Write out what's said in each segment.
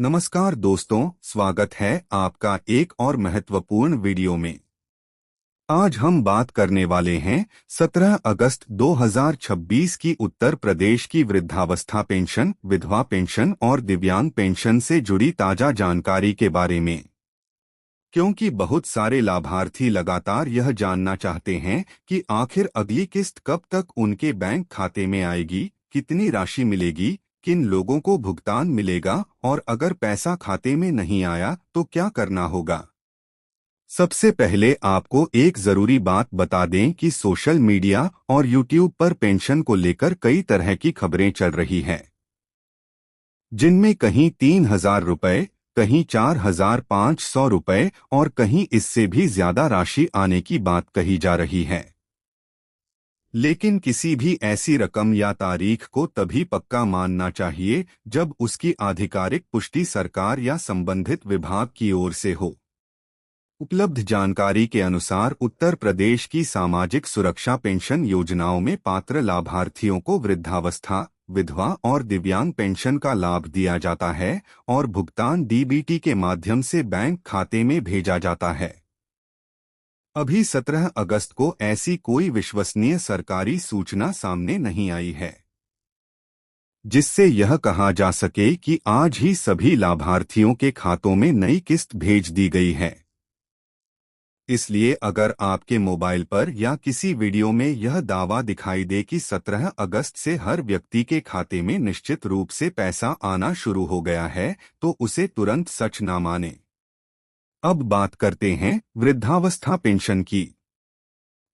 नमस्कार दोस्तों, स्वागत है आपका एक और महत्वपूर्ण वीडियो में। आज हम बात करने वाले हैं 17 अगस्त 2026 की उत्तर प्रदेश की वृद्धावस्था पेंशन, विधवा पेंशन और दिव्यांग पेंशन से जुड़ी ताजा जानकारी के बारे में। क्योंकि बहुत सारे लाभार्थी लगातार यह जानना चाहते हैं कि आखिर अगली किस्त कब तक उनके बैंक खाते में आएगी, कितनी राशि मिलेगी, किन लोगों को भुगतान मिलेगा और अगर पैसा खाते में नहीं आया तो क्या करना होगा। सबसे पहले आपको एक जरूरी बात बता दें कि सोशल मीडिया और यूट्यूब पर पेंशन को लेकर कई तरह की खबरें चल रही हैं, जिनमें कहीं 3,000 रुपए, कहीं 4,500 रुपए और कहीं इससे भी ज्यादा राशि आने की बात कही जा रही है। लेकिन किसी भी ऐसी रकम या तारीख को तभी पक्का मानना चाहिए जब उसकी आधिकारिक पुष्टि सरकार या संबंधित विभाग की ओर से हो। उपलब्ध जानकारी के अनुसार उत्तर प्रदेश की सामाजिक सुरक्षा पेंशन योजनाओं में पात्र लाभार्थियों को वृद्धावस्था, विधवा और दिव्यांग पेंशन का लाभ दिया जाता है और भुगतान डीबीटी के माध्यम से बैंक खाते में भेजा जाता है। अभी 17 अगस्त को ऐसी कोई विश्वसनीय सरकारी सूचना सामने नहीं आई है, जिससे यह कहा जा सके कि आज ही सभी लाभार्थियों के खातों में नई किस्त भेज दी गई है। इसलिए अगर आपके मोबाइल पर या किसी वीडियो में यह दावा दिखाई दे कि 17 अगस्त से हर व्यक्ति के खाते में निश्चित रूप से पैसा आना शुरू हो गया है, तो उसे तुरंत सच ना माने। अब बात करते हैं वृद्धावस्था पेंशन की।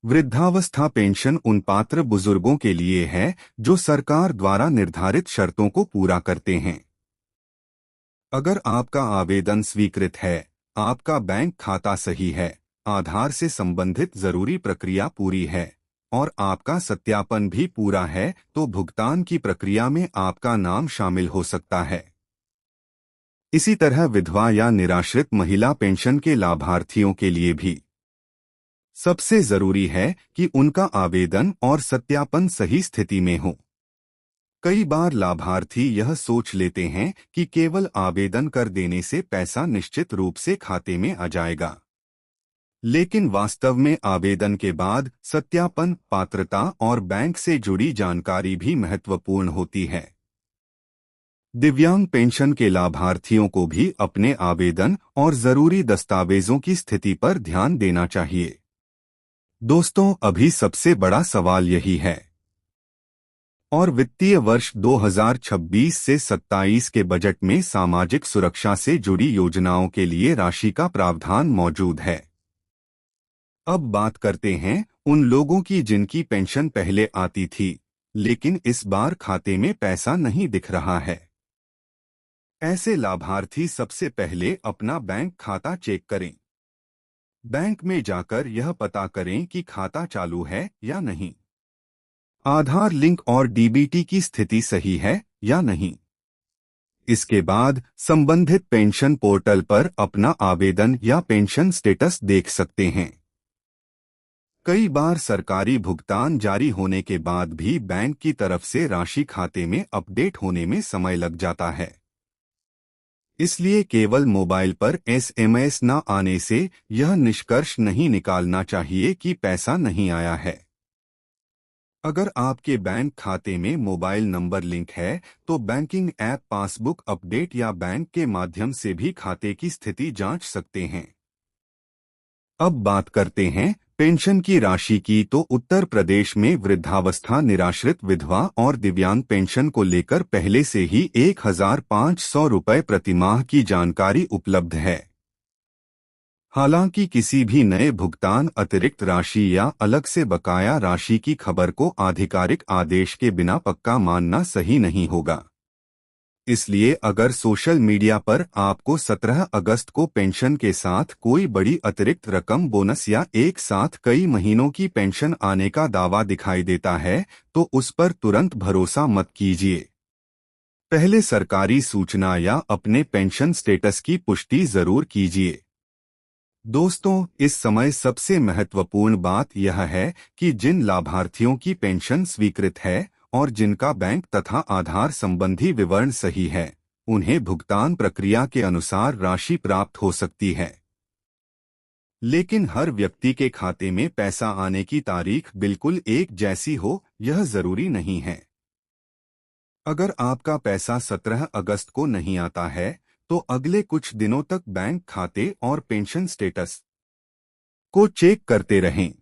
वृद्धावस्था पेंशन उन पात्र बुजुर्गों के लिए है जो सरकार द्वारा निर्धारित शर्तों को पूरा करते हैं। अगर आपका आवेदन स्वीकृत है, आपका बैंक खाता सही है, आधार से संबंधित जरूरी प्रक्रिया पूरी है और आपका सत्यापन भी पूरा है, तो भुगतान की प्रक्रिया में आपका नाम शामिल हो सकता है। इसी तरह विधवा या निराश्रित महिला पेंशन के लाभार्थियों के लिए भी सबसे जरूरी है कि उनका आवेदन और सत्यापन सही स्थिति में हो। कई बार लाभार्थी यह सोच लेते हैं कि केवल आवेदन कर देने से पैसा निश्चित रूप से खाते में आ जाएगा, लेकिन वास्तव में आवेदन के बाद सत्यापन, पात्रता और बैंक से जुड़ी जानकारी भी महत्वपूर्ण होती है। दिव्यांग पेंशन के लाभार्थियों को भी अपने आवेदन और जरूरी दस्तावेजों की स्थिति पर ध्यान देना चाहिए। दोस्तों, अभी सबसे बड़ा सवाल यही है और वित्तीय वर्ष 2026 से 27 के बजट में सामाजिक सुरक्षा से जुड़ी योजनाओं के लिए राशि का प्रावधान मौजूद है। अब बात करते हैं उन लोगों की जिनकी पेंशन पहले आती थी, लेकिन इस बार खाते में पैसा नहीं दिख रहा है। ऐसे लाभार्थी सबसे पहले अपना बैंक खाता चेक करें। बैंक में जाकर यह पता करें कि खाता चालू है या नहीं, आधार लिंक और डीबीटी की स्थिति सही है या नहीं। इसके बाद संबंधित पेंशन पोर्टल पर अपना आवेदन या पेंशन स्टेटस देख सकते हैं। कई बार सरकारी भुगतान जारी होने के बाद भी बैंक की तरफ से राशि खाते में अपडेट होने में समय लग जाता है। इसलिए केवल मोबाइल पर एसएमएस न आने से यह निष्कर्ष नहीं निकालना चाहिए कि पैसा नहीं आया है। अगर आपके बैंक खाते में मोबाइल नंबर लिंक है, तो बैंकिंग ऐप पासबुक अपडेट या बैंक के माध्यम से भी खाते की स्थिति जांच सकते हैं। अब बात करते हैं पेंशन की राशि की। तो उत्तर प्रदेश में वृद्धावस्था, निराश्रित, विधवा और दिव्यांग पेंशन को लेकर पहले से ही 1,500 रुपये प्रतिमाह की जानकारी उपलब्ध है। हालांकि किसी भी नए भुगतान, अतिरिक्त राशि या अलग से बकाया राशि की खबर को आधिकारिक आदेश के बिना पक्का मानना सही नहीं होगा। इसलिए अगर सोशल मीडिया पर आपको 17 अगस्त को पेंशन के साथ कोई बड़ी अतिरिक्त रकम, बोनस या एक साथ कई महीनों की पेंशन आने का दावा दिखाई देता है, तो उस पर तुरंत भरोसा मत कीजिए। पहले सरकारी सूचना या अपने पेंशन स्टेटस की पुष्टि जरूर कीजिए। दोस्तों, इस समय सबसे महत्वपूर्ण बात यह है कि जिन लाभार्थियों की पेंशन स्वीकृत है और जिनका बैंक तथा आधार संबंधी विवरण सही है, उन्हें भुगतान प्रक्रिया के अनुसार राशि प्राप्त हो सकती है। लेकिन हर व्यक्ति के खाते में पैसा आने की तारीख बिल्कुल एक जैसी हो, यह जरूरी नहीं है। अगर आपका पैसा 17 अगस्त को नहीं आता है, तो अगले कुछ दिनों तक बैंक खाते और पेंशन स्टेटस को चेक करते रहें।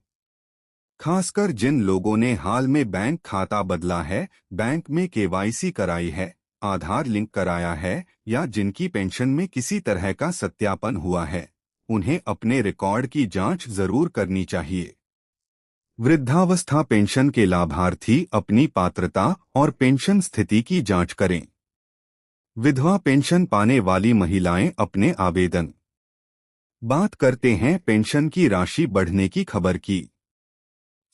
खासकर जिन लोगों ने हाल में बैंक खाता बदला है, बैंक में केवाईसी कराई है, आधार लिंक कराया है या जिनकी पेंशन में किसी तरह का सत्यापन हुआ है, उन्हें अपने रिकॉर्ड की जांच जरूर करनी चाहिए। वृद्धावस्था पेंशन के लाभार्थी अपनी पात्रता और पेंशन स्थिति की जांच करें। विधवा पेंशन पाने वाली महिलाएं अपने आवेदन। बात करते हैं पेंशन की राशि बढ़ने की खबर की।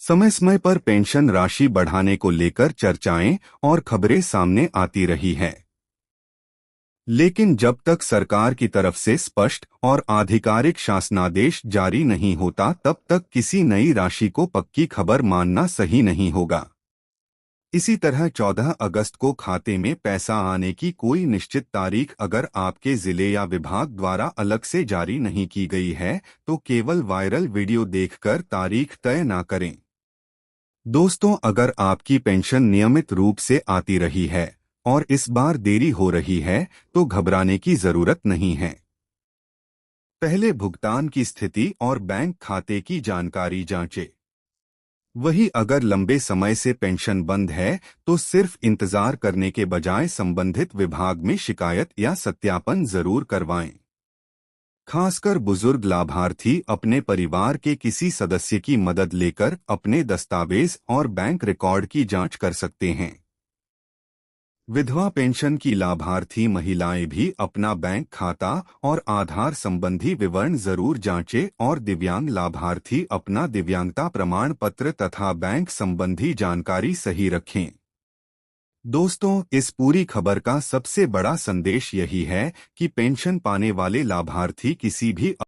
समय समय पर पेंशन राशि बढ़ाने को लेकर चर्चाएं और खबरें सामने आती रही है, लेकिन जब तक सरकार की तरफ से स्पष्ट और आधिकारिक शासनादेश जारी नहीं होता, तब तक किसी नई राशि को पक्की खबर मानना सही नहीं होगा। इसी तरह 14 अगस्त को खाते में पैसा आने की कोई निश्चित तारीख अगर आपके जिले या विभाग द्वारा अलग से जारी नहीं की गई है, तो केवल वायरल वीडियो देखकर तारीख तय न करें। दोस्तों, अगर आपकी पेंशन नियमित रूप से आती रही है और इस बार देरी हो रही है, तो घबराने की जरूरत नहीं है। पहले भुगतान की स्थिति और बैंक खाते की जानकारी जांचें। वहीं अगर लंबे समय से पेंशन बंद है, तो सिर्फ इंतजार करने के बजाय संबंधित विभाग में शिकायत या सत्यापन जरूर करवाएं। खासकर बुजुर्ग लाभार्थी अपने परिवार के किसी सदस्य की मदद लेकर अपने दस्तावेज और बैंक रिकॉर्ड की जांच कर सकते हैं। विधवा पेंशन की लाभार्थी महिलाएं भी अपना बैंक खाता और आधार संबंधी विवरण जरूर जांचें और दिव्यांग लाभार्थी अपना दिव्यांगता प्रमाण पत्र तथा बैंक संबंधी जानकारी सही रखें। दोस्तों, इस पूरी खबर का सबसे बड़ा संदेश यही है कि पेंशन पाने वाले लाभार्थी किसी भी